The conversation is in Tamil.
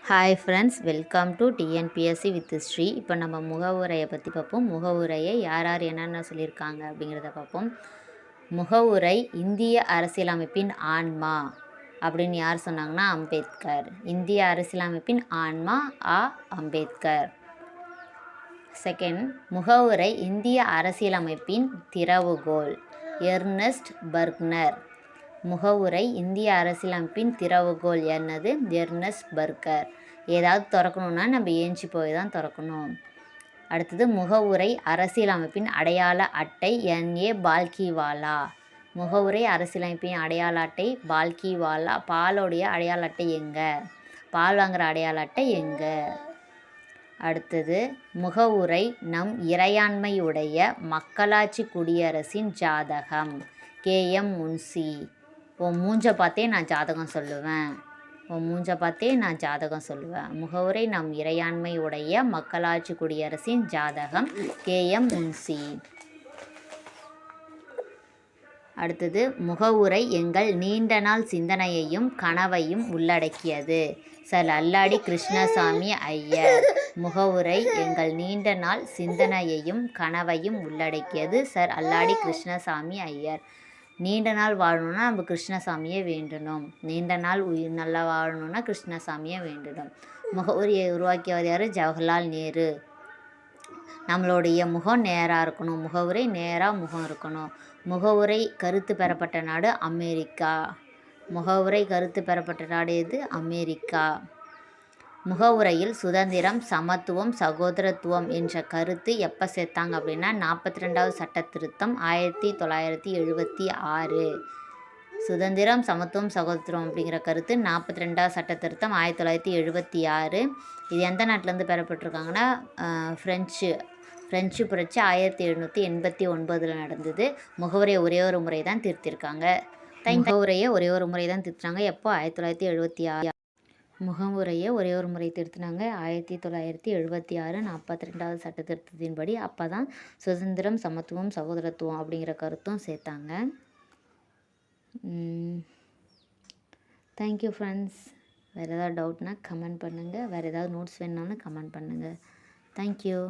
Hi friends, welcome to TNPSC with Sri. இப்போ நம்ம முகவுரையை பற்றி பார்ப்போம். முகவுரையை யார் யார் என்னென்ன சொல்லியிருக்காங்க அப்படிங்கிறத பார்ப்போம். முகவுரை இந்திய அரசியலமைப்பின் ஆன்மா அப்படின்னு யார் சொன்னாங்கன்னா அம்பேத்கர். இந்திய அரசியலமைப்பின் ஆன்மா அம்பேத்கர். செகண்ட், முகவுரை இந்திய அரசியலமைப்பின் திறவுகோல் எர்னஸ்ட் பர்க்னர். முகவுரை இந்திய அரசியலமைப்பின் திறவுகோல் என்னது? Ernest Barker. ஏதாவது திறக்கணுன்னா நம்ம ஏஞ்சி போய் தான் திறக்கணும். அடுத்தது, முகவுரை அரசியலமைப்பின் அடையாள அட்டை என்.ஏ. பால்கிவாலா. முகவுரை அரசியலமைப்பின் அடையாள அட்டை பால்கிவாலா. பாலோடைய அடையாள அட்டை எங்கே? பால் வாங்குகிற அடையாள அட்டை எங்கே? அடுத்தது, முகவுரை நம் இறையாண்மையுடைய மக்களாட்சி குடியரசின் ஜாதகம் கே.எம். முன்சி. உன் மூஞ்ச பார்த்தே நான் ஜாதகம் சொல்லுவேன். உன் மூஞ்ச பார்த்தே நான் ஜாதகம் சொல்லுவேன். முகவுரை நம் இறையாண்மை உடைய மக்களாட்சி குடியரசின் ஜாதகம் கே.எம். முன்சி. அடுத்தது, முகவுரை எங்கள் நீண்ட நாள் சிந்தனையையும் கனவையும் உள்ளடக்கியது. சர் அல்லாடி கிருஷ்ணசாமி ஐயர். முகவுரை எங்கள் நீண்ட நாள் சிந்தனையையும் கனவையும் உள்ளடக்கியது. சர் அல்லாடி கிருஷ்ணசாமி ஐயர். நீண்ட நாள் வாழணுன்னா நம்ம கிருஷ்ணசாமியை வேண்டணும். நீண்ட நாள் உயிர் நல்லா வாழணுன்னா கிருஷ்ணசாமியை வேண்டணும். முகவுரையை உருவாக்கியவர் யார்? ஜவஹர்லால் நேரு. நம்மளுடைய முகம் நேராக இருக்கணும். முகவுரை நேராக முகம் இருக்கணும். முகவுரை கருத்து பெறப்பட்ட நாடு அமெரிக்கா. முகவுரை கருத்து பெறப்பட்ட நாடு எது? அமெரிக்கா. முகவுரையில் சுதந்திரம், சமத்துவம், சகோதரத்துவம் என்ற கருத்து எப்போ சேர்த்தாங்க அப்படின்னா 42வது சட்ட திருத்தம் 1976. சுதந்திரம், சமத்துவம், சகோதரத்துவம் அப்படிங்கிற கருத்து 42வது சட்ட திருத்தம் 1976. இது எந்த நாட்டிலேருந்து பெறப்பட்டிருக்காங்கன்னா ஃப்ரெஞ்சு புரட்சி 1789 நடந்தது. முகவுரையை ஒரே ஒரு முறை தான் திருத்திருக்காங்க. முகவுரையை ஒரே ஒரு முறை தான் திருத்துறாங்க. எப்போ? 1976. முகவுரையை ஒரே ஒரு முறை திருத்தினாங்க 1976 42வது சட்ட திருத்தத்தின்படி. அப்போ தான் சுதந்திரம், சமத்துவம், சகோதரத்துவம் அப்படிங்கிற கருத்தும் சேர்த்தாங்க. Thank you friends. வேறு ஏதாவது டவுட்னா கமெண்ட் பண்ணுங்கள். வேறு ஏதாவது நோட்ஸ் வேணுனாலும் கமெண்ட் பண்ணுங்கள். தேங்க்யூ.